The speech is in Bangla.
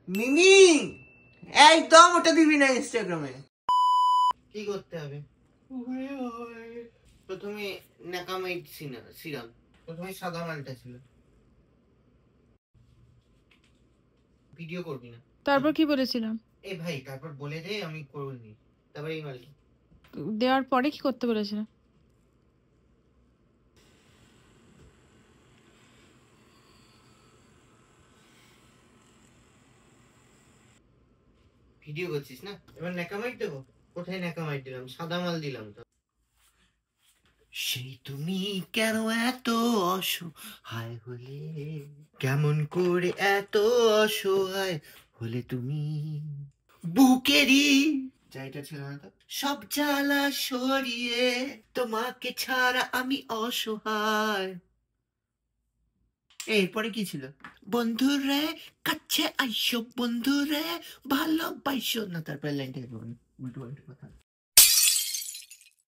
মিমি একদম ওটা দিবি না ইনস্টাগ্রামে। কি করতে হবে? প্রথমে নাকামাইট সিরাম, প্রথমে সাদা মালটা ছিল। ভিডিও করবি না। তারপর কি বলেছিলাম? এ ভাই তারপর বলে দে, আমি করবি। তারপর এই মালটা দেওয়ার পরে কি করতে বলেছিলাম? ভিডিও করছিস না? এবার নাকামাইট দেবো? কোথায় নাকামাইট দিলাম? সাদা মাল দিলাম তো। সেই তুমি কেন এত অসহায় হলে, কেমন করে এত অসহায় হলে তুমি, বুকেরই যাইটা ছিল না তো, সব জ্বালা সরিয়ে তোমাকে ছাড়া আমি অসহায়। এরপরে কি ছিল? বন্ধুরে কাছে আইসো, বন্ধুরে ভালোবাসো না, তারপরে লাইনটা উল্টো পাল্টা কথা।